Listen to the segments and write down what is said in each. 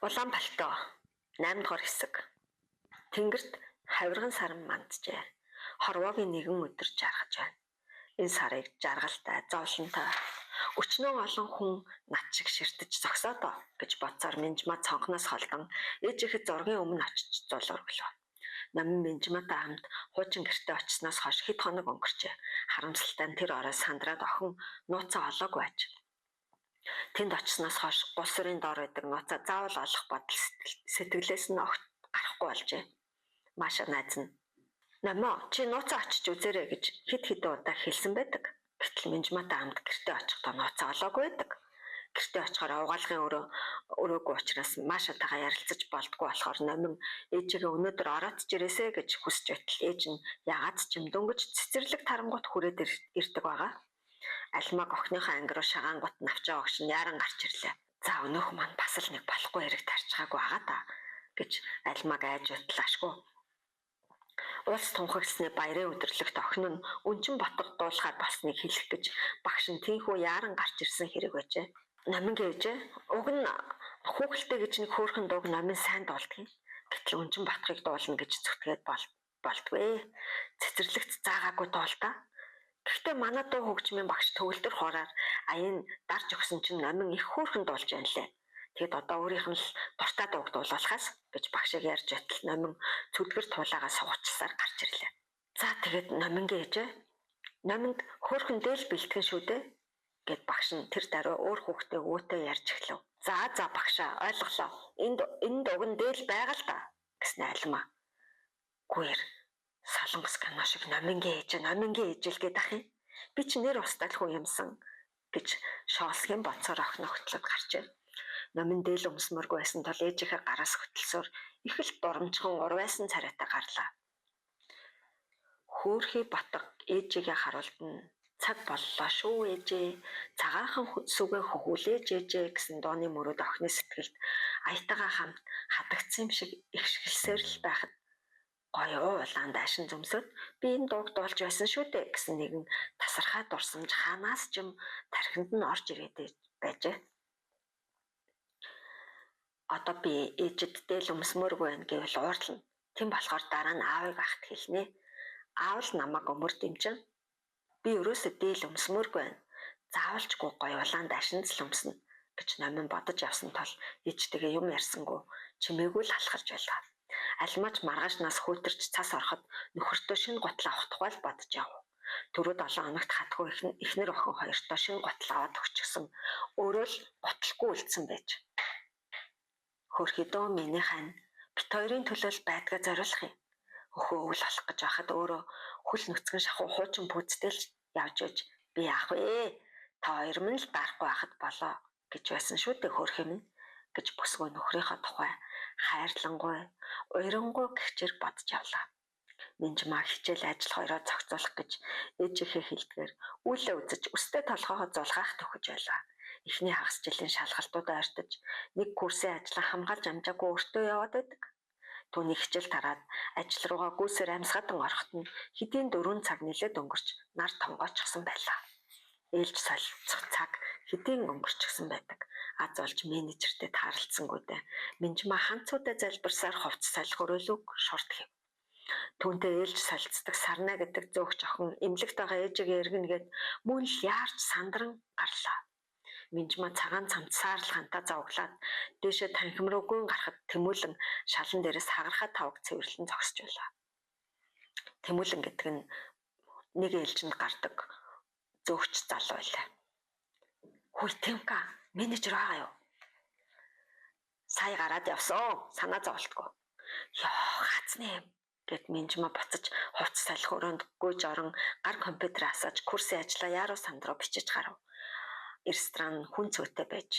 Улаан пальтоо 8 дугаар хэсэг. Тэнгэрт хавирган саран манджээ. Хорвоогийн нэгэн өдөр жаргаж байна. Энэ сарыг жаргалтай, зовлонтой өчнөө олон хүн над шиг ширтэж зогсоодоо гэж бодсоор Минжмаа цонхноос холдон ээжийнхээ зургийн өмнө очиж зулуурглав. Намын Минжмаатай хамт хуучин гэртээ очсноос хойш хэд хоног өнгөрчээ. Харамсалтай нь тэр орой сандраад охин нууцаа олоогүй байж. Тэнд очсноос хойш гол сүрийн доор байдаг нууцаа заавал олох бодол сэтгэлээс нь огт гарахгүй болжээ. Маша найз нь "Намаа чи нууцаа очиж үзээрэй" гэж хэд хэдэн удаа хэлсэн байдаг. Гэтэл Минжмаатай хамт гэртээ очихдоо нууцаа олоогүй байдаг. Гэртээ очихоор угаалгын өрөөгүй учраас Машатайгаа ярилцаж болдгоо болохоор номин ээжигээ өнөөдөр ороод ч ирээсэ гэж хүсч байтал ээж нь ягаад ч юм дөнгөж цэцэрлэг тарангууд хүрээд ирдэг байгаа. Альмаг охиныхоо анги руу шагаангууд навчаа огш нь яран гарч ирлээ. "За өнөөх маань бас л нэг болохгүй хэрэг тарчгаагүй байгаа та" гэж альмаг айж утлаашгүй. Улс тунхагласны баярын өдөрлөгт охин нь өнчин ботго дуулахаар болсныг хэлэх гэж багш нь тийхүү яран гарч ирсэн хэрэг байжээ. Номин гээжээ уг нь хүүхэлтэй гэж нэг хөөрхөн дууг номин сайн дуулдаг юм. Гэтэл өнчин ботхыг дуулна гэж зүтгээд болдгүй. Цэцэрлэгт заагаагүй дуултаа. Гэхдээ манай дуу хөгжмийн багш төгөлдөр хоороор аян дарж өгсөн чинь номин их хөөрхөн дуулж байна лээ. Тэгэд одоо өөрийнх нь л дуртай дууг дуулуулахаас гэж багшийг ярьж байтал номин цүдгэр туулаагаа суугчлсаар гарч ирлээ. "За тэгэд номингийн ээжээ номинд хөөрхөн дээл бэлтгэн шүү дээ" гэд багш нь тэр даруй өөр хүүхдээ өөтөө ярьж эхлэв. За багшаа ойлголоо. Энэ дууг нь дээл байгаа л да" гэсэн айлмаа. "Гүйр солонгос кино шиг номингийн ээжэл гээд ах юм. Би ч нэр устдал хүн юмсан" гэж шоолсгийн боцоор охин огтлоод гарчээ. Номин дээл өмсмөргүй байсан тул ээжийнхээ гараас хөтлсөөр их л дурамжхан урвайсан царайтай гарлаа. Хөөрхий ботго ээжигээ харуулдан "Цаг боллоо шүү ээжээ. Цагаахан сүгэ хөхүүлээж ээжээ" гэсэн дууны мөрөөд охины сэтгэлд аятайгаа хамт хадагдсан юм шиг ихшгэлсээр л байхад гоё улаан дайшин зөмсөд "Би энэ дууг дуулж байсан шүү дээ" гэсэн нэгэн тасархай дурсамж хаанаас ч юм тархинд нь орж ирээд байжээ. Одоо би ээжэд дээл өмсмөргүй байна гэвэл уурлана. Тэм болохоор дараа нь аавыг ахт хэлнэ. Аав л намайг өмөр дэмжин. Би ерөөсөө дээл өмсмөргүй байна. Заавалчгүй гоё улаан дайшинз л өмснө гэж номин бодож явсан тул ээжтэйгээ юм ярьсангүй чимээгүй л алхалж байлаа. Альмаач маргаашнаас хөөтөрч цас ороход нөхөртөө шинэ гутал авах тухай л бодож яв. Түрүү 7 хоногт хатгүй эхнэр охин хоёртоо шинэ гутал аваад өгчихсөн. Өөрөө л гуталгүй үлдсэн байж. "Хөрхий дөө миний хань бит хоёрын төлөө л байдгаа зориулах юм. Өхөө өвөл болох гэж байхад өөрөө хөл нүцгэн шахуу хуучин пүүцтэй л явж иж би яах вэ? Та хоёр минь л дарахгүй байхад болоо гэж байсан шүү дээ хөрхий минь" гэж бүсгүй нөхрийнхөө тухай хайрлангуй, уйрангуй гихчээр бодож явлаа. Минжмаа хичээл ажил хоёроо зохицуулах гэж ээжийнхээ хэлдгээр үйлээ үзэж өстэй толгоогоо зулгаах төхөж байлаа. Эхний хагас жилийн шалгалтуудаа ойртож нэг курсын ажлаа хамгаалж амжаагүй өөртөө яваад байдаг. Түүний хичээл тараад ажил руугаа гүйсээр амьсгатан ороход нь хэдийн 4 цаг нэлээд өнгөрч нар тонгоочсон байлаа. Ээлж солилцох цаг хэдийн өнгөрчихсөн байдаг. Аз олж менежертэй тааралцсангүй дээ. Минжмаа ханцуудаа залбирсаар хувц салхи өрөөлөг шорт хэв. Түүнтэй ээлж солилцдог Сарна гэдэг зөөгч охин эмнэлэгт байгаа ээжигээ эргэнгээд мөн л яарч сандран гарлаа. Минжмаа цагаан цамцсаар л хантаа зовглаад дээшээ танхим руу гүн гарахад Тэмүүлэн шалан дээрээс хагарахаа тавг цэвэрлэн зогсож байлаа. Тэмүүлэн гэдэг нь нэг ээлжинд гардаг зөөгч залуу байлаа. "Хөөе Тэмка, менежер байгаа юу? Сая гараад явсан. Санаа зовлтгүй." "Ёо хацны юм" гэд Минжмаа буцаж хувц салхи өрөөнд гүйж орон гар компьютер асааж курсын ажлаа яруу санд руу бичиж гарав. Ресторан хүн цөөтэй байж.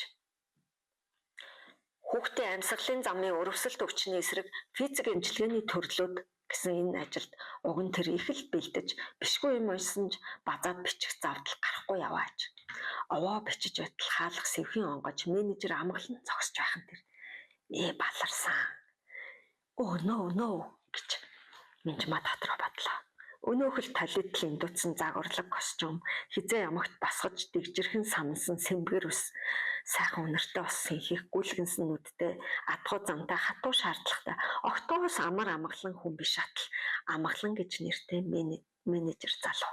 Хүүхдийн амьсгалын замын өрөвсөлт өвчний эсрэг физик эмчилгээний төрлүүд гэсэн энэ ажилд уг нь тэр их л бэлдэж бишгүй юм уншсан ч базаад бичих завдал гарахгүй яваач. Овоо бичиж байтал хаалх сэвхэн онгож менежер амгалан зогсож байх нь тэр баларсан. "Оо нөө" гэж Минжмаа дотроо бодлоо. Өнөөхөл талидлын дутсан загварлаг костюм, хизээ ямагт босгож дэгжирхэн сансан сэмбгэр ус, Сайхан үнэртэй ус хийх гүйлгэнсэн нүдтэй адгуу замтай хатуу шаардлагатай октоос амар амгалан хүн биш атал амгалан гэж нэртэй менежер залуу.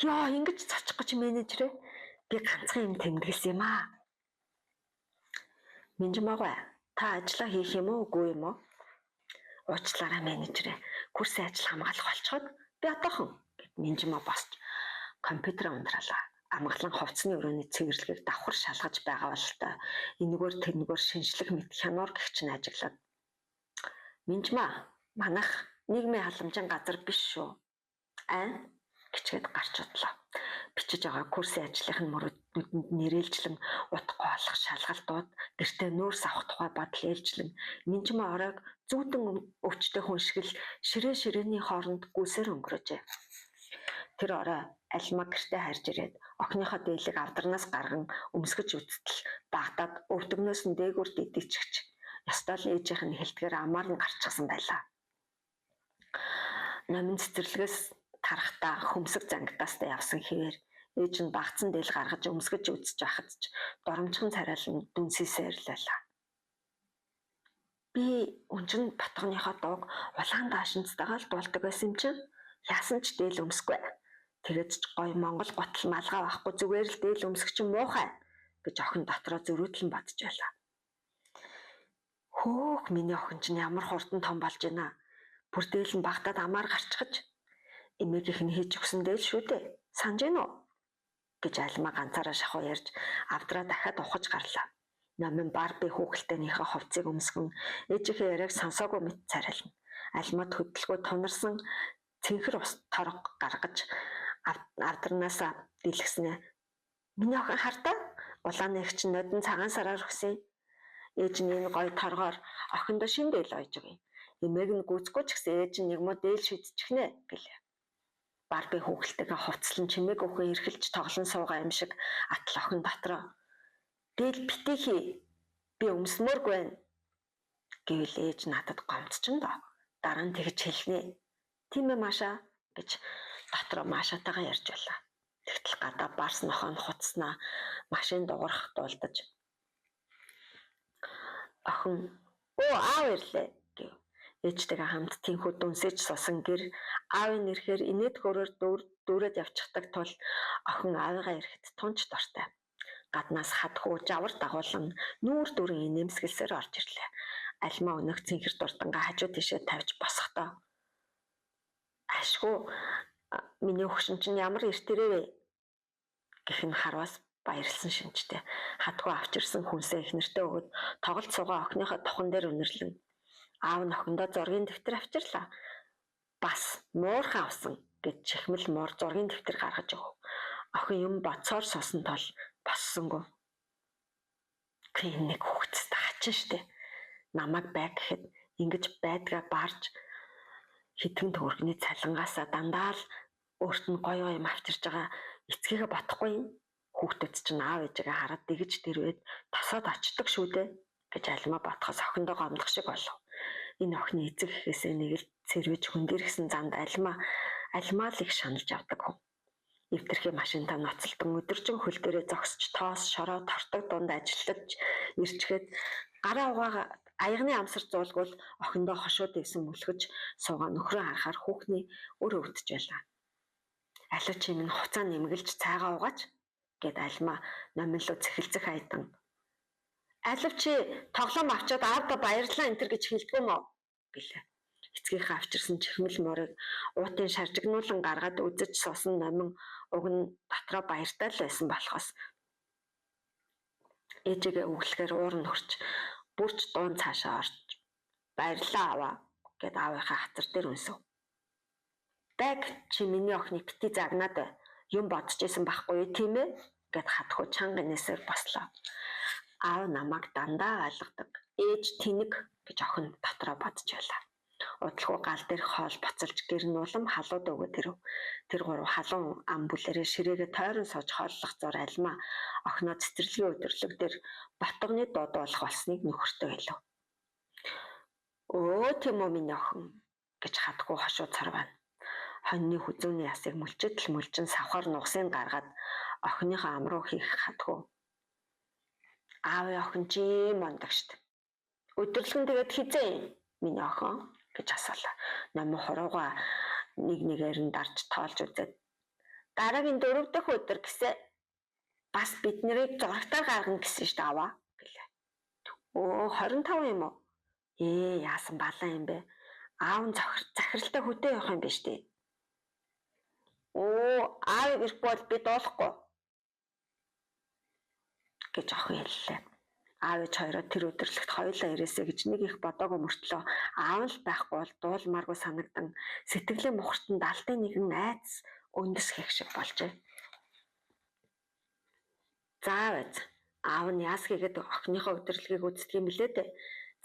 Яа, ингэж цочих гэж менежерээ би ганцхан юм тэмдэглэсэн юм аа. Минжмаагаа та ажиллаа хийх юм уу үгүй юм уу? Уучлаарай менежерээ. Курсын ажил хамгаалах болчиход би одоохон гэд Минжмаа босч компьютераа унтраалаа. Амгалан хувцсны өрөөний цэвэрлэгийг давхар шалгаж байгаа бол та энэгээр тэрнгээр шинжлэх мэт хянуур гэгч нь ажиглаад Минжмаа манайх нийгмийн халамжийн газар биш шүү. Гिचгээд гарч удлаа. Бичиж байгаа курсын ажлынх нь мөрөдөнд нэрэлжлэн утгагүй болох шалгалтууд гэртээ нүүрс авах тухай бодол ээлжлэн Минжмаа оройг зүүдэн өвчтэй хүн шиг л ширээ-ширээний хооронд гүйсээр өнгөрөөжээ. Тэр орой альма гэртээ харж ирээд охиныхоо дээлийг авдарнаас гарган өмсгөж үзтэл багтаад өвдөгнөөс нь дээгүүр дидчихч ёстой л ээжийнх нь хэлтгээр амаар нь гарчихсан байлаа. Номын цэцэрлэгээс тарахтаа хөмсөг зангидаастай явсан хэвээр ээж нь багцсан дээл гаргаж өмсгөж үзэж байхад ч доромжхон царайлан дүнсийсээр л байлаа. Би өнчн батгоныхоо дууг улаан даашинцтайгаа л дуулдаг байсан юм чинь яасан ч дээл өмсөхгүй. Тэгээд ч гоё Монгол готл малгай байхгүй зүгээр л дээл өмсөх чинь муухай гэж охин дотроо зөрүүдлэн бодож байлаа. Хөөх миний охин чинь ямар хурдан том болж байна. Бүр дээл нь багтаад амаар гарчхаж эмээгийнх нь хийж өгсөн дээл шүү дээ. Санаж гинөө гэж альма ганцаараа шахуу ярьж авдраа дахиад ухаж гарлаа. Номын Барби хүүхэлтэйнийхээ хувцсыг өмсгөн ээжийнхээ яриаг сонсоогүй мэт царайлна. Альмад хөдөлгөө тунарсан цэнхэр ус торго гаргаж авдарнаасаа дэлгэснэ. Миний охин хардаа улааны их чинь нодон цагаан сараар өгсөн. Ээж нь энэ гоё торгоор охиндоо шин дээл ойж өгье. Эмээг нь гүцгүй ч гэсэн ээж нь нэг муу дээл шидчихнэ гэлээ. Барби хүүхэлтэйгээ хувцлан чимээг өхөө эрхэлж тоглон суугаа юм шиг атал охин дотроо дээл битэхи би өмсмөргүй байна гэвэл ээж надад гомдчихно доо. Дараа нь тэгж хэлнэ. Тийм ээ Маша гэж дотроо Машатайгаа ярьж байлаа. Тэгтэл гадаа барс нохоо нь хуцснаа машин дуурах дуулдаж охин аав ирлээ гэв. Ээжтэйгээ хамт тэнхүү дүнсэж сусан гэр аавын нэрхээр инээд хөрөөр дүүрээд явчихдаг тул охин аавыгаа ирэхэд тунч дортой. Гаднаас хадхуу жавар дагуулan нүүр дүрэн инээмсгэлсээр орж ирлээ. Альма өнөх цэнхэр дурдангаа хажуу тишээ тавьж босохдоо ашгүй миний хөгшин чинь ямар эртэрээ вэ гэх нь харвас баярлсан шинжтэй. Хадхуу авчирсан хүнсээ их нэртэй өгöd тоглолт суугаа охиныхоо тохон дээр өнөрлөн аав нь охиндоо зургийн дэвтэр авчирлаа. Бас муурхан авсан гэж чихмэл муур зургийн дэвтэр гаргаж өг. Охин юм боцоор сусан тол боссонгүй. Нэг хүүхэдтэй хачин штэ. Намайг бай гэхэд ингэж байдгаа барж хитгэн төгрөгний цалингаасаа дандаа л өөрт нь гоё юм авчирж байгаа эцгийгээ бодохгүй юм. Хүүхдүүд чинь аав ээжигээ хараад дэгж дэрвээд тосоод очдөг шүү дээ гэж альма бодохоос охиндоо гомдох шиг болов. Энэ охины эцэг гэхээсээ нэг л цэрвэж хүндэрхсэн замд альмаа л их шаналж явдаг хүн. Эвтэрхий машинтаа ноцолдон өдөржин хөл дээрээ зогсож тоос шороо тортог дунд ажиллаж ирчгээд гараа угаага аягны амсар зуулгуул охиндоо хошууд ивсэн мөлхөж суугаа нөхрөө харахаар хүүхний өр өвдөж байлаа. Алуу чи минь хуцаа нэмгэлж цайгаа угаач гэд альма номинлоо цэхэлцэх айдан. Алив чи тоглоом авчаад аавда баярлалаа энтер гэж хэлдэг юм уу гэлээ. Эцгийнхээ авчирсан чихмэл морыг уутын шаржигнуулан гаргаад үзэж суусан номин уг нь дотроо баяртай л байсан болохоос ээжигээ өглөхээр уур нь хөрч бүрч дуун цаашаа орж баярлалаа аваа гэд аавынхаа хатар дээр үнсв. Бэг чи миний охиныг бити загнаад юм бодож исэн байхгүй тийм ээ гэд хатхуу чанга нээсээр бослоо. Аав намайг дандаа алгадаг. Ээж тэнэг гэж охин дотроо бодож байлаа. Удалгүй гал дээр хоол боцолж гэр нь улам халууд өгөөд ирэв. Тэр гурав халуун ам бүлэрээ ширээгээ тойрон сууж хооллох зур альма охиноо цэцэрлэгийн өдөрлөг дээр ботгоны дуудуулах болсныг нөхөртөө хэлв. Өө тийм үү миний охин гэж хатгүй хошуу царвана. Хоньны хүзүүний ясыг мөлчөдөл мөлжин савхаар нугсыг гаргаад охиныхоо ам руу хийх хатгүй. Аавын охин чи мондагшд. Өдөрлгөн тэгээд хизээ миний охин гэж асуулаа. Номын хурууга нэгээр нь дарж тоолж үзээд дараагийн 4 дахь өдөр гэсээ бас бид нарыг зурагтаар гаргана гэсэн шүү дээ аваа гэлээ. Оо 25 юм уу? Яасан балан юм бэ? Аав нь захиралтай хөдөө явах юм биш үү? Аав ирэхгүй бол би дуулахгүй гэж охин хэллээ. Аав ээж хоёроо тэр өдөрлөгт хоёулаа ирээсэй гэж нэг их бодоогүй мөртлөө аав л байхгүй бол дуулмааргүй санагдан сэтгэлийн мухартанд алтай нэгэн айц өндөс хийх шиг болжээ. Заавал аав нь яас хийгээд охиныхоо өдөрлөгийг үздэг юм билээ дээ.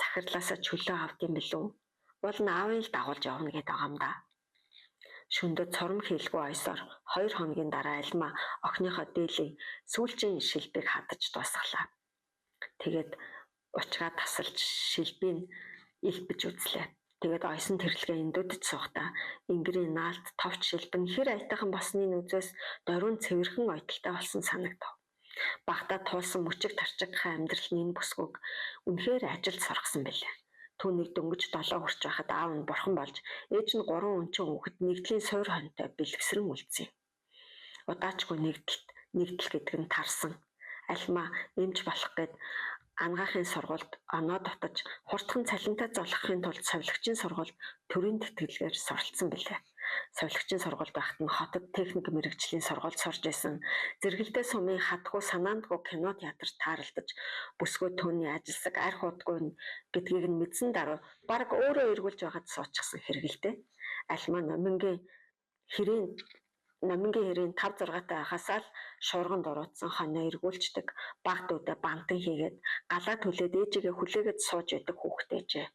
Захирлаасаа чөлөө авд юм билүү? Уул нь аавын л дагуулж явна гэдэг байгаа юм да. Шөндөд цором хийлгүй ойсоор 2 хоногийн дараа альма охиныхоо дээлийн сүүлчийн шилбийг хадаж дуусглаа. Тэгээд учраа тасалж шилбийг илбэж үзлээ. Тэгээд ойсон тэрлэгээ эндүдэж суухдаа ингэрийн наалт товч шилбэн хэр айтайхан болсны нүзээс дөрвөн цэвэрхэн ойдолтой болсон санагдав. Багтаа туулсан мөчиг тарчигхай амьдрал нь энэ бүсгүйг үнэхээр ажилд соргосон байлаа. Түүнийг дөнгөж 7 хүрч байхад аав нь бурхан болж ээж нь 3 өнчөн хүүхэд нэгдлийн суур хонтой бэлгэсрэн үлдсэн. Удаачгүй нэгдэл гэдэг нь тарсан. Альма эмч болох гээд ангаахын сургуульд оноо дотож хурдхан цалинтай золгохын тулд совилгчийн сургуульд төрийн тэтгэлгээр суралцсан билээ. Совилгчийн сургуульд байхад нь хотод техник мэргэжлийн сургуульд сурж исэн. Зэрэгэлдээ сумын хатгүй санаандгүй кино театрт тааралдаж бүсгүй түүний ажилсаг арх удгүй гэдгийг нь мэдсэн дараа баг өөрөө эргүүлж байгаад суучихсан хэрэгэлтэй. Альма номингийн хэрийн 5-6 таа хасаал шуурган дуруутсан хоноо эргүүлждэг баг дүүдэ бантан хийгээд галаа түлээд ээжигээ хүлээгээд сууж байдаг хүүхдээжээ.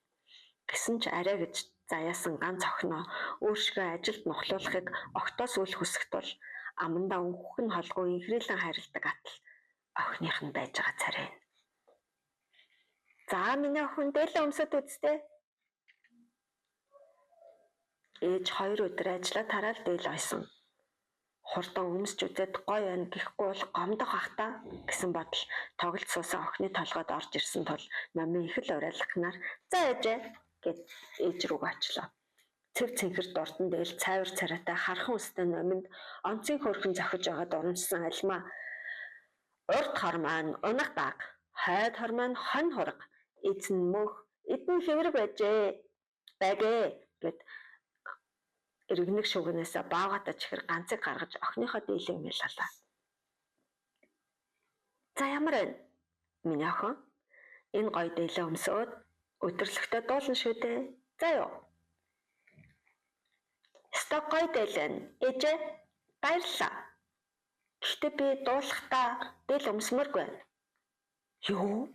Гэсэн ч арай гэж заяасан ганц охиноо өөршгөө ажилд нухлуулахыг огтоос үл хүсэх тул амандаа өнхөх нь холгүй инхрийлэн хайрладаг атал охиных нь байж байгаа царай. За миний охин дээлээ өмсөд үзтээ. Ээж 2 өдөр ажиллаа тараал дээл ойсон. Хурдан өмсч үзээд гоё байна гэхгүй бол гомдох ах та гэсэн бодол тоглож суусан охины толгойд орж ирсэн тул номын их л урайлахнаар за ээжээ гэд ээж рүү очлоо. Цэв цэнхэр дурдан дээл цайвар царайтай хархан үстэй номинд онцгийн хөрхөн зохиж байгаа дурамжсан альма урд хормон унах даг хойд хормон хон хурга эзэн мөх эдэн хэврэг байгээ гэд эргэнэг шүгнээсээ баагатай чихэр ганцыг гаргаж охиныхоо дээлийг мэлалаа. За ямар вэ? Миний охин энэ гоё дээлээ өмсөөд өдөрлөгтөө дуулна шүү дээ. За юу. Сток гоё дээлэн ээжээ баярлалаа. Гэхдээ би дуулахдаа дээл өмсмөргүй. Юу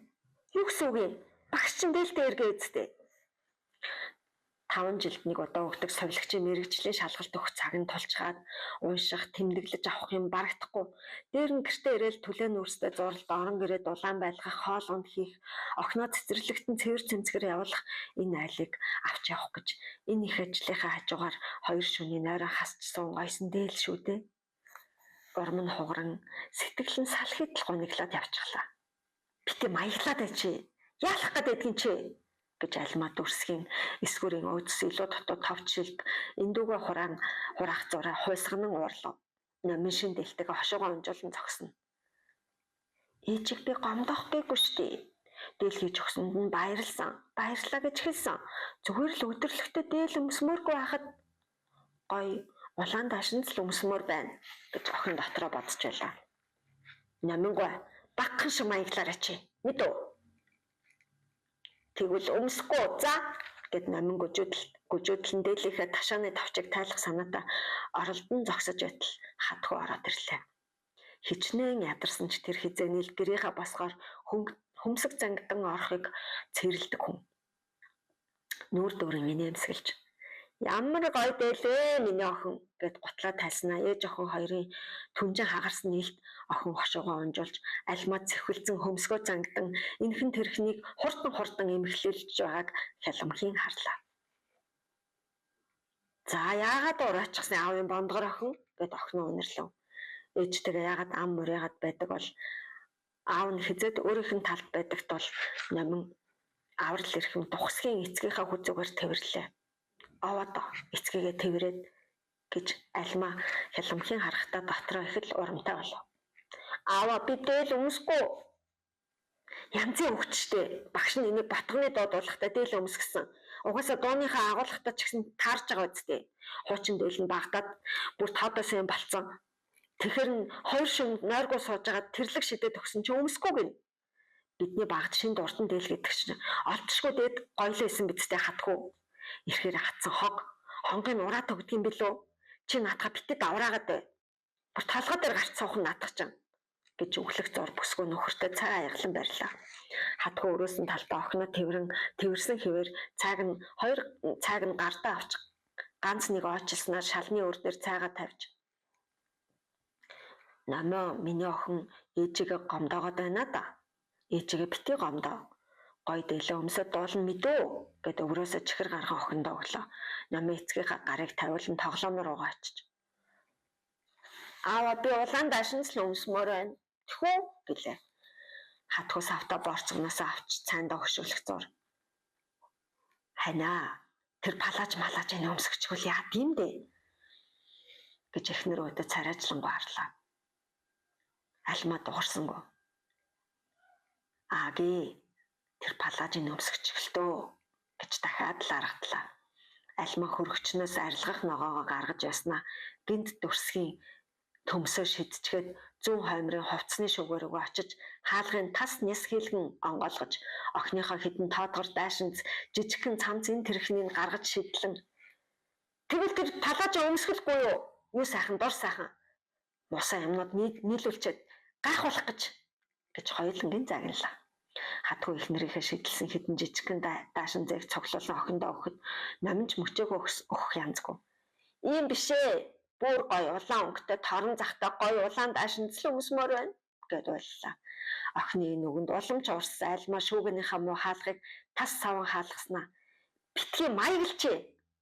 гэсэн үг юм? Багш чинь дээлтэй эргээ үзтээ. 5 жилд нэг удаа өгдөг совилгчийн мэргэжлийн шалгалт өгөх цаг нь тулчгаад унших, тэмдэглэж авах юм барагдахгүй. Дээр нь гэртээ ирээл түлэн нүрстэй зурлалд орон гэрээ дулаан байлгах, хоолгонд хийх, охиноо цэцэрлэгтэн цэвэр цэмцгээр явуулах энэ айлыг авч явах гэж энэ их ажлынхаа хажуугаар 2 шөнийн нойроо хасч суун гойсон дээл шүү дээ. Урам нь хугаран сэтгэл нь салхийд л гониглаад явчихлаа. Битээ маяглаад байчи. Яалах гэдгийг чи гэж альма дүрсгийн эсгүүрийн өөдс илүү дотоод товч шилд эндүүгээ хураах зураа хуйсганан уурлав. Номын шин дэлтэйг хошоогоо унжуулан зогсно. Ээжиг би гомдох гээгүй штий. Дээл хийж өгсөнд нь баярлалаа гэж хэлсэн. Зүгээр л өдөрлөгтөө дээл өмсмөргүй байхад гоё улаан даашин л өмсмөр байна гэж охин дотроо бодож байлаа. Номингүй багхан шиг маяглаарай чи. Мэдв? Тэгвэл өмсөхгүй за гэд номин гүжөөдлөн дээлийнхээ ташааны тавчиг тайлах санаатай оролдон зогсож байтал хатгүй ороод ирлээ. Хичнээн ядарсан ч тэр хизээнил гэрийнхаа босгоор хөмсөг зангидан орохыг цэрлдэг хүн. Нүүр дүүрэн инээмсэглэж ямар гоё дээлээ миний охин гэд готлоо тайлснаа ээж охин хоёрын түнжин хагарсан нийлт охин хошоогоо унжуулж альмаа цэвхэлцэн хөмсгөө зангидан энхэн тэрхнийг хурдан эмхлүүлж байгааг хялмхийн харлаа. За яагаад ураачихсан аавын бондгор охин гэд охиноо үнэрлэв. Ээжтэйгээ яагаад ам мурийгаад байдаг бол Аав нь хизээд өөрийнх нь талд байдагт бол номин аврал эрхэм тухсгийн эцгийнхаа хүзүүгээр тэрвэрлээ. Аваад эцгээгээ тэрвэрээд гэж альма хяламхийн харахтаа дотроо их л урамтай болов. Аава би дээл өмсөхгүй. Янзын хөвчтэй багш нь энийг ботгоны доод уулахтаа дээл өмсгсөн. Угаасаа дууныхаа агуулгатай ч гэсэн таарж байгаа үстэй. Хуучин дээл нь багтаад бүр тоодоос юм болцсон. Тэгэхэр нь хоёр шимд нойргоо сууж байгаа тэрлэг шидэд өгсөн чи өмсөхгүй гин. Бидний багт шинд урдан дээл гэдэг чинь олдшгүй дээд гоёлоо исэн бидтэй хатгүй. Ирэхээр хатсан хонгийн ураа тогдгийн билүү? Чи наатаха битэд авраагаад бай. Бүр толгой дээр гарч суух нь наатах чинь гэж өглөх зур бүсгүй нөхөртөө цай аяглан барьлаа. Хатгүй өрөөсөн талдаа охиноо тэрсэн хэвээр хоёр цайг нь гартаа авч ганц нэг ойчилснаар шалны өр дээр цайгаа тавьж намаа миний охин ээжигээ гомдоогоод байна да. Ээжигээ битгий гомдоо. Гой дээлээ өмсөд дуулна мэдөө гэд өврөөсөө чихэр гархан охиндоо өглөө. Намаа эцгийнхаа гарыг тавиулан тоглоомор угаа очиж. Аава би улаан даашинс л өмсмөр байна. Тэхүү гэлээ. Хатгүй савта борцгоноос авч цаандаа хөшөөлөх зур. Ханаа тэр палаж малаж энэ өмсгчгүй яа тийм дээ гэж эхнэр өөдөө царайжлангуу харлаа. Альма дуурсангүй. Аги тэр палажийн өмсгчгэлтөө гэж дахиад л аргатлаа. Альма хөргөчнөөс арилгах ногоогоо гаргаж яснаа гинт дүрсгийн төмсөө шидчихэд зүүн хоймрын хувцсны шүгээр рүү очиж хаалгын тас няс хийлгэн онгойлгож охиныхоо хідэн тоодгор дайшинз жижигхэн цамц энэ тэрхнийг гаргаж шидлэн тэгвэл тэр палажа өмсгөлгүй юу? Юу сайхан дур сайхан. Мусаа юмнууд нийлүүлчихэд гайхуулах гэж хоёулангийн загналаа. Хатгүй ихнэрийнхээ шидэлсэн хідэн жижигхэн даашин зээг цоглуулсан охиндоо өгөхөд номинч мөчөөгөө өгөх янзгүй. Ийм биш ээ. Бүр гоё улаан өнгөтэй торон захтай гоё улаан даашинзл өмсмөр байна гэд байлаа. Охины нүгэнд уламж уурсан альма шүүгнийхаа муу хаалгыг тас саван хаалгаснаа. Битгий маяглчээ.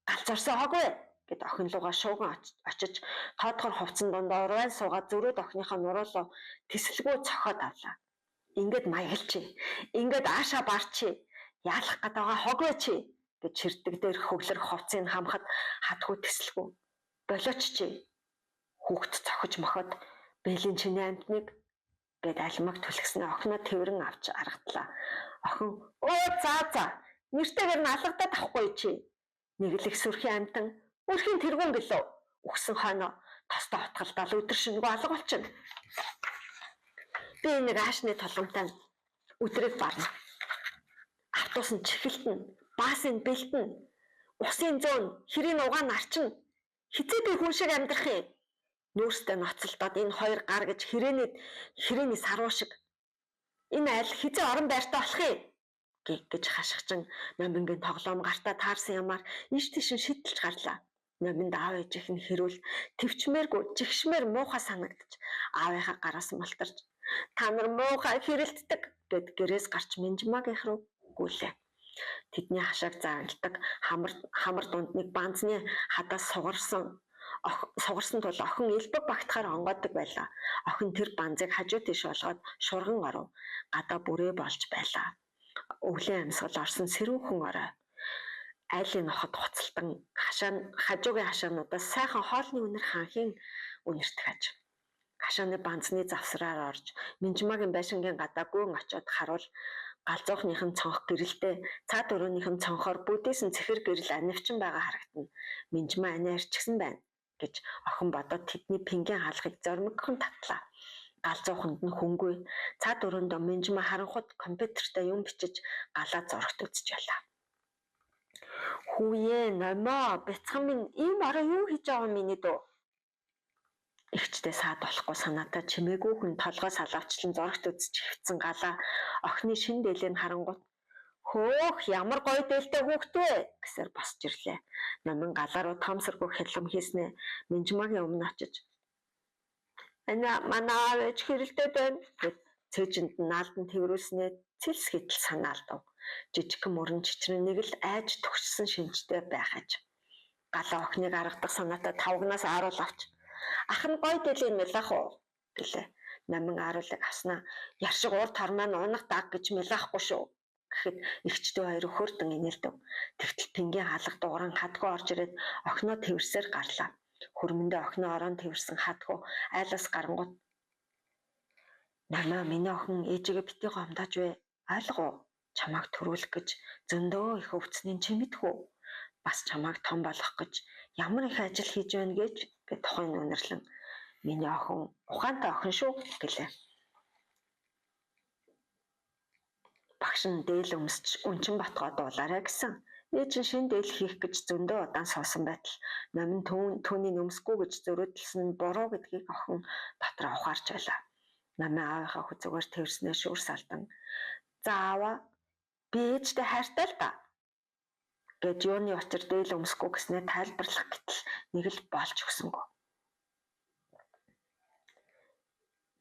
Галзуурсан хогвэ гэд охин лугаа шууган очиж тоодгор хувцсан дундаа урвайн суугаад зөрөөд охиныхоо нуруулуу тэсэлгүй цохоод авлаа. Ингээд маяглчээ. Ингээд аашаа барчээ. Яалах гээд байгаа хогвэ чи гэж ширдэг дээр хөглөр хувцсыг хамхад хатгүй тэсэлгүй. Болооч чи хүүхд цохиж мохоод бэлийн чиний амтныг гэд альмаг түлхснээ охиноо тэрэн авч аргатлаа. Охин өө за нэртэйгээр нь алгадаад авахгүй чи. Нэг л их сүрхийн амтан өрхийн тэргүүн гэлөө өгсөн хойноо тостоо утгалдаа өдөр шингөө алга болчихно. Би нэг аашны толгомтой өдрийг барна. Автобус нь чихэлтэн, баасын бэлтэн, усын зөөн, хэрийн угаан арчин хизээ би хүн шиг амьдрах юм. Нүүрстэй ноцолдоод энэ хоёр гар гэж хэрээний саруу шиг. Энэ айл хизээ орон байртаа болох юм гэж хашгичин номингийн тоглоом гартаа таарсан ямаар иш тишин шидэлж гарлаа. Номинд аав ээжийнх нь хэрүүл төвчмээргүй жигшмээр муухай санагдаж аавынхаа гараас мултарч та нар муухай хэрэлддэг гэд гэрээс гарч Минжмагийн руу гүйлээ. Тэдний хашааг заагладаг хамар дунд нэг банзны хадаас сугарсан тул охин элбэг багтахаар онгойдог байлаа. Охин тэр банзыг хажуу тийш болгоод шурган оров. Гадаа бүрээ болж байлаа. Өвлийн амьсгал орсон сэрүүхэн орой. Айлын ноход хуцалтан хажуугийн хашаануудаас сайхан хоолны үнэр ханхийн үнэрт хаж. Хашааны банзны завсраар орж Минжмагийн байшингийн гадаа гүн очиод харуул галзуухныхын цонх гэрэлтэй цаад өрөөнийхэн цонхоор бүдээсэн цэхэр гэрэл анивчин байгаа харагдана. Минжма анаа арчигсан байна гэж охин бодоод тэдний пингийн хаалгыг зоримогхон татлаа. Галзууханд нь хөнгөө цаад өрөөндөө Минжма харанхуйд компьютертай юм бичиж галаа зурагт үзэж байлаа. Хүүе номоо бяцхан минь ийм орой юу хийж байгаа миний дөө? Игчтэй саад болохгүй санаатай чимээгүй хүн толгой салавчлан зурагт үзэж хөвцөн галаа охины шин дээлийг харангуут хөөх ямар гоё дээлтэй хүүхдээ гэсээр босч ирлээ. Номин галаа руу тоомсоргүй хялам хийснэ Минжмагийн өмнө очиж манай аав ээж хэрэлдээд байна гэд цээжинд нь наалдан тэрвүүлснээ цэлс хитл санаалдав. Жижигхэн мөрөн чичрэн нэг л айж төгссөн шинжтэй байхаж. Галаа охиныг аргадах санаатай тавгнаас ааруул авч ах нь гоё дээлээ нэлээх үү гэлээ. намын ааруулыг авснаа яршиг уур тор маань унах даг гэж мэлаахгүй шүү. Гэхэд эгчдээ хоёр өхөрдөн инээлдэв. Тэгтэл пингийн хаалга дууран хадгүй орж ирээд охиноо тэрсээр гарлаа. Хөрмөндөө охиноо орон тэрсэн хадгүй айлаас гарангууд намаа миний охин ээжигээ битгий гомдож вэ? Ойлгоо. Чамайг төрүүлэх гэж зөндөө их өвцнийг чи мэдхүү. Бас чамайг том болгох гэж ямар их ажил хийж байна гэж тухайн үнэрлэн миний охин ухаантай охин шүү гэлээ. Багш нь дээл өмсч үнчин ботгоо дуулаарай гэсэн. Ээж нь шин дээл хийх гэж зөндөө удаан суусан байтал намын түүний өмсгүй гэж зөрөөдөлсөн нь буруу гэдгийг охин дотроо ухаарч байлаа. Намын аавынхаа хүзүүгээр тэрснээ шүүрс алдан. За аава би ээжтэй хайртай л да. Гэж юуны учир дээл өмсгүй гэснээ тайлбарлах гэтэл нэг л болж өгсөнгөө.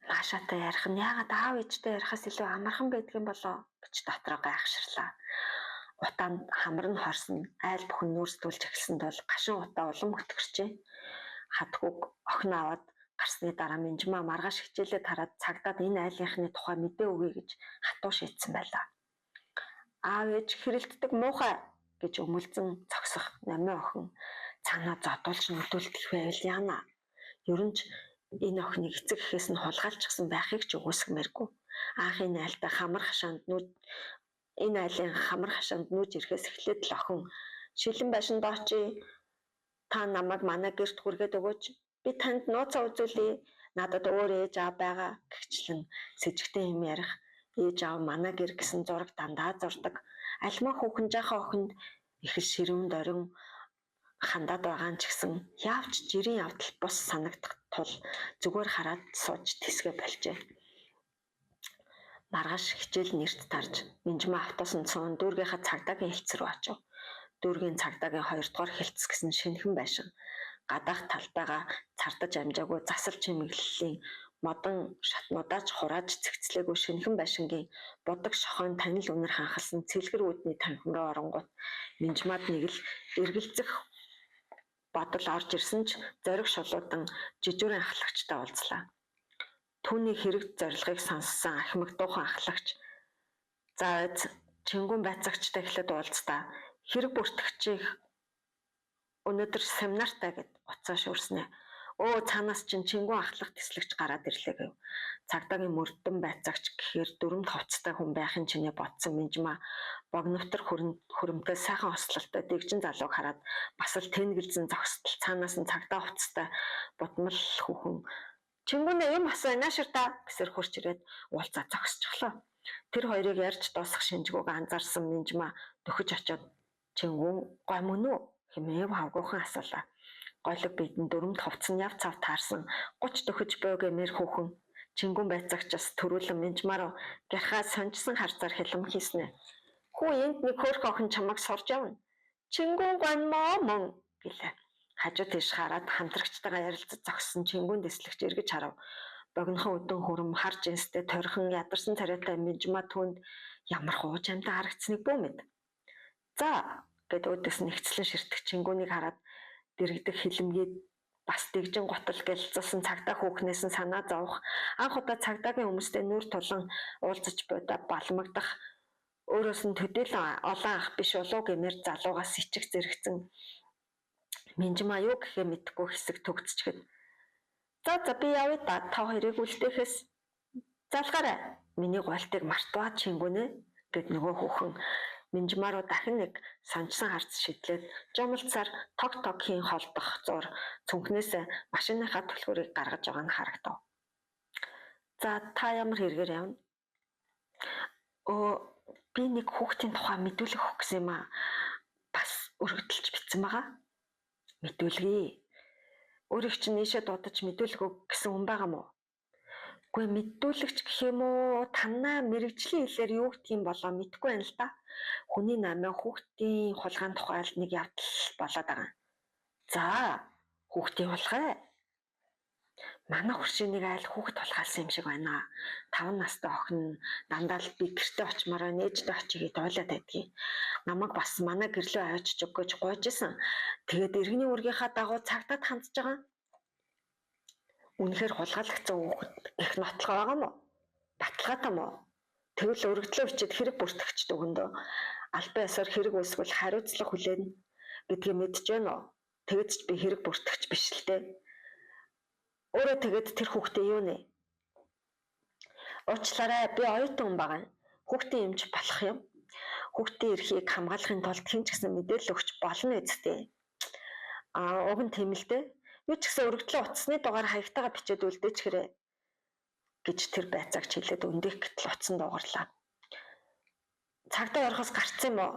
Маашаатай ярих нь яагаад аав ээжтэй ярихаас илүү амархан байдгийн болоо гэж дотроо гайхширлаа. Утаанд хамар нь хорсон айл бүхэн нүүрсдүүлж эхэлсэн тул гашин утаа улам өтгөрчээ. Хадгууг охин аваад гарсны дараа Минжмаа маргааш хичээлээ тараад цагдаад энэ айлынхны тухай мэдээ өгье гэж хатуу шийдсэн байлаа. Аав ээж хэрэлддэг муухай гэж өмөлзөн зогсох намын охин цаанаа зодуулж нүдүүлдэх байвал яана. Ер нь ч энэ охиныг эцэг гэхээс нь хулгайлчихсан байхыг ч үгүйсгмээргүй. Аахын айлтай хамар хашаанд энэ айлын хамар хашаанд нүүж ирэхээс эхлээд л охин шилэн байшин доочи та намайг манай гэрт хүргээд өгөөч. Би танд нууцаа үзүүлье. Надад өөр ээж аав байгаа гэгчлэн сэжигтэй юм ярих. Ээж аав манай гэр гэсэн зураг дандаа зурдаг. Альмаа хүүхэн жахаа охинд их л ширүүн дорин хандаад байгаа ч гэсэн яавч жирийн явдал бус санагдах тул зүгээр хараад сууж тэсгэ болжээ. Маргааш хичээл нэрт тарж Минжмаа автобусанд суун дүүргийнхаа цагдаагийн хэлц рүү очив. Дүүргийн цагдаагийн 2 дугаар хэлц гэсэн шинэхэн байшин. Гадаах талтайгаа цартаж амжаагүй засал чимэглэлийн модон шатнуудаач хурааж цэгцлээгүй шинэхэн байшингийн будаг шохойн танил үнэр ханхалсан цэлгэр үүдний танхимроо оронгууд Минжмаад нэг л эргэлзэх бодол орж ирсэн ч зориг шулуудан жижүүрэн ахлагчтай уулзлаа. Түүний хэрэг зорилгыг сонссон ахмаг дуухан ахлагч за чингүн байцаагчтай эхлээд уулздаа хэрэг бүртгэгчийг өнөөдөр семинартай гэд уцаа шүүрснэ. Өө цаанаас чингүн ахлах тэслэгч гараад ирлээ гэв. Цагдаагийн мөрдөн байцаагч гэхээр дүрм товцтой хүн байхын чинээ бодсон Минжмаа богновтор хөрөмтэй сайхан ослолтой дэгжин залууг хараад бас л тэнгэлзэн зогсдол цаанаас нь цагдаа хувцастай будмал хүүхэн чингүнээ юм асуу наашир та гэсэр хурч ирээд уулзаа зогсчихлоо. Тэр хоёрыг ярьж дуусах шинжгүүг анзаарсан Минжмаа дөхөж очиод чингүн гой мөн үү хэмээн хавгуухан асуулаа. Гойлог бидэнд дөрөмд хувцсан яв цав таарсан 30 дөхөж буй гэмээр хүүхэн чингүн байцаагчаас төрүүлэн Минжмаа руу гярхаа сонжсон харцаар хилэм хийснэ. Хүү энд нэг хөөрх охин чамайг сурж явна. Чингүн гой мөн гэлээ. Хажуу тийш хараад хамтрагчтайгаа ярилцаж зогссон чингүн дэслэгч эргэж харав. Богинохон өдөн хүрэм хар жинстэй тойрхон ядарсан царайтай Минжмаа түүнд ямар хууж амьтаа харагдсныг бүү мэд. За гэд өөдөөс нэгцлэн ширтэх чингүнийг хараад дэрэгдэх хилэмгээд бас дэгжин гутал гэлцсэн цагдаа хүүхнээс нь санаа зовох анх удаа цагдаагийн хүмүүстэй нүүр тулан уулзаж буйда балмагдах өөрөөс нь төдийлөн олон ах биш болов гэмээр залуугаас сичиг зэрэгцэн Минжмаа юу гэхээ мэдэхгүй хэсэг төгсчихэд за би явъя та хоёрыг үлдээхээс залгаарай миний гуйлтыг мартваа чингүнэ гэд нөгөө хүүхэн Минжмаа руу дахин нэг сонжсон харц шидлээд жомолцоор тог хийн холдох зур цүнхнээс машиныхаа түлхүүрийг гаргаж байгаа нь харагдав. За та ямар хэрэгээр явна? Би нэг хүүхдийн тухай мэдүүлэг өгөх гэсэн юм аа. Бас өргөдөлж битсэн байгаа. Мэдүүлгий. Өөрийг чинь нийшээ дуудаж мэдүүлэг өг гэсэн хүн байгаа мó? Үгүй мэдүүлэгч гэх юм уу? Танаа мэрэгжлийн хэлээр юу гэх юм болоо мэдэхгүй байна л да. Хүний намын хүүхдийн хулгайн тухай л нэг явдал болоод байгаа. За, хүүхдийн хулгай. Манай хуршийн нэг айл хүүхд тулгаалсан юм шиг байна. 5 настай охин дандаа л би гэртээ очимоор байна, ээжтэй очигээд ойлоод байдгийг. Намайг бас манай гэрлөө авчиж өг гэж гуйжсэн. Тэгээд иргэний үргийнхаа дагуу цагтаад хандж байгаа. үнэхээр хулгайлагдсан хүүхэд их нотлох байгаа мó? Баталгаатай мó? Тэгвэл өргөдлөө бичиж хэрэг бүртгэгчд өгөндөө албан ёсоор хэрэг үүсвэл хариуцлага хүлээнэ гэдгийг мэдж байна уу? Тэгэд ч би хэрэг бүртгэгч биш л дээ. Өөрөө тэгэд тэр хүүхдээ юу нэ? Уучлаарай, би оюутан хүн байгаа. Хүүхдийн эмч болох юм. Хүүхдийн эрхийг хамгаалахын тулд хэн ч гэсэн мэдээлэл өгч болно үсттэй. Уг нь тийм л дээ. Юу ч гэсэн өргөдлөө утасны дугаар хаягтайгаа бичээд үлдээч хэрэг гэж тэр байцаагч хэлээд өндөх гэтэл утсан дугаарлаа. Цагдаа орохоос гарцсан юм уу?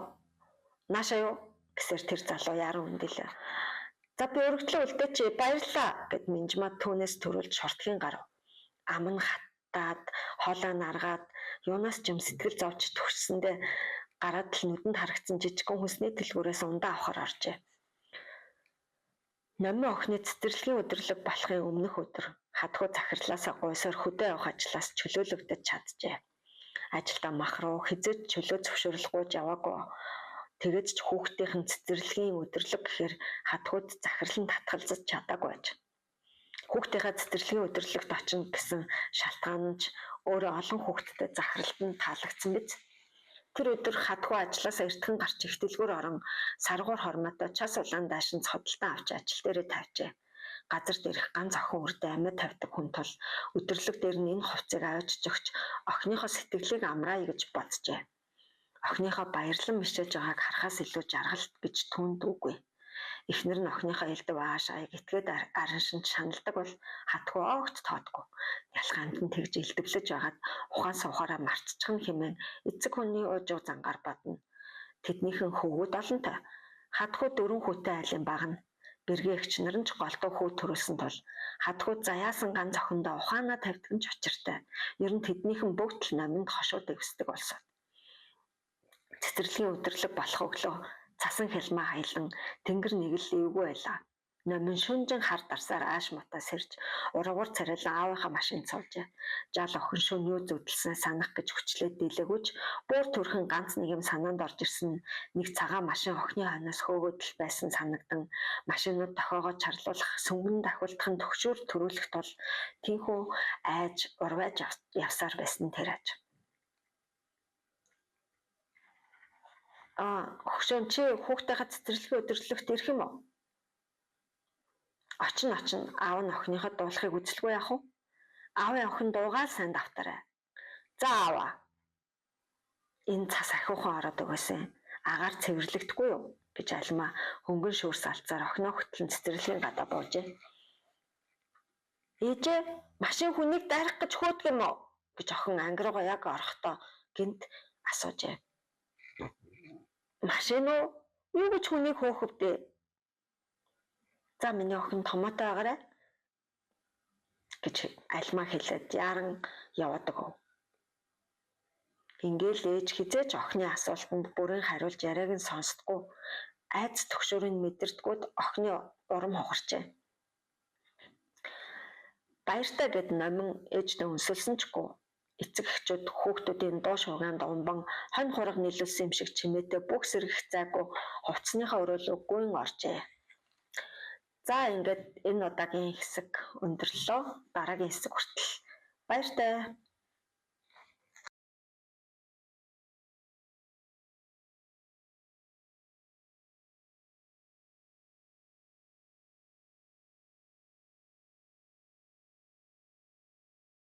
Наашаа юу гэсээр тэр залуу яран үндэлээ. За би өргөдлөө үлдээч баярлаа гэд Минжмад түүнээс төрүүлж шортгийн гарав. Ам нь хаттаад хоолой наргаад юунаас ч юм сэтгэл зовж төгссөндөө гараад л нүдэнд харагдсан жижигхэн хүнсний дэлгүүрээс ундаа авахар оржээ. Номын охины цэцэрлэгийн өдөрлөг болохын өмнөх өдөр хатгуу захирлаасаа гуйсаар хөдөө явах ажлаас чөлөөлөгдөж чаджээ. Ажилдаа мах руу хизээч чөлөө зөвшөөрөл гуйж яваагүй. Тэгээд ч хүүхдийн цэцэрлэгийн өдөрлөг гэхээр хатгууд захирлан татгалзаж чадаагүй байж. Хүүхдийнхээ цэцэрлэгийн өдөрлөгт очно гэсэн шалтгаан нь ч өөрөө олон хүүхдтэй захиралтанд таалагдсан биз. Тэр өдөр хатгуу ажлаасаа эртхэн гарч их дэлгүүр орон саргуур хормоотой час улаан даашин цодолтон авч ажил дээрээ тавьжээ. Газар дээрх ганц охин үрдэ амьд тавьдаг хүн тул өдөрлөг дээр нь энэ хувцыг авч өгч охиныхоо сэтгэлийг амраая гэж боджээ. Охиныхоо баярлан мишээж байгааг харахаас илүү жаргалт гэж түнд үгүй. Эхнэр нь охиныхоо элдв аашааг итгээд араншинч шаналдаг бол хатгуу огт тоодгүй. Ялгаанд нь тэгж элдвлэж байгаад ухаан суухаараа марцчихна хэмээн эцэг хүний уужиг зангаар бодно. Тэднийхэн хөвгүүд олонтой. Хатгуу 4 хүүтэй айлын багна. Бэргийн эгчнэр нь ч голдуу хүү төрүүлсэн тул хатгуу заяасан ганц охиндоо ухаанаа тавьдаг нь ч учиртай. Ер нь тэднийхэн бүгд л номинд хошууд өвсдөг болсон. Цэцэрлэгийн өдөрлөг болох өглөө цасан хялмаа хаялан тэнгэр нэг л эвгүй байлаа. Номин шүнжин хар дарсаар ааш мата сэрж урагуур царайлан аавынхаа машинд суужээ. Жаал охин шөнө юу зүдэлснээ санах гэж хүчлээд дийлэгүүч бүр төрхөн ганц нэг юм санаанд орж ирсэн нэг цагаан машин охины хойноос хөөгөөдөл байсан санагдан машинууд дохоогоо чарлуулах сүнгэн дахиултах нь төгшөөр төрүүлэх тул тийхүү айж урвайж явсаар байсан тэр аж. Хөгшөөн чи хүүхдийнхээ цэцэрлэгийн өдөрлөгт ирэх юм уу? Очно аав нь охиныхоо дуулахыг үзэлгүй яах вэ? Аавын охин дуугаал сайн давтарай. За аава. Энэ цас ахиухан ороод өгөөсөн. Агаар цэвэрлэгдэхгүй юу гэж альмаа хөнгөн шүүрс алцаар охиноо хөтлөн цэцэрлэгийн гадаа буужээ. Ээжээ машин хүнийг дайрах гэж хөөдөг юм уу гэж охин ангируугаа яг орохдоо гинт асуужээ. Машин уу? Юу гэж хүнийг хөөхөв дээ? За миний охин томоотой байгаарай гэж альмаа хэлээд яран яваад өгөв. Ингээл ээж хизээч охины асуултанд бүрэн хариулж яриаг нь сонсдгүй айц төгшөөрийг мэдэрдгүүд охины урам хугарчээ. Баяртай гэд номин ээждээ өнсөлсөн чгүй эцэг эхчүүд хүүхдүүдийн дуу шуугианд умбан хонь хураг нийлүүлсэн юм шиг чимээтэй бүх сэргэх зайгүй хувцсныхаа өрөөлөг гүйн оржээ. За ингээд энэ удаагийн хэсэг өндөрлөө. Дараагийн хэсэг хүртэл баяртай.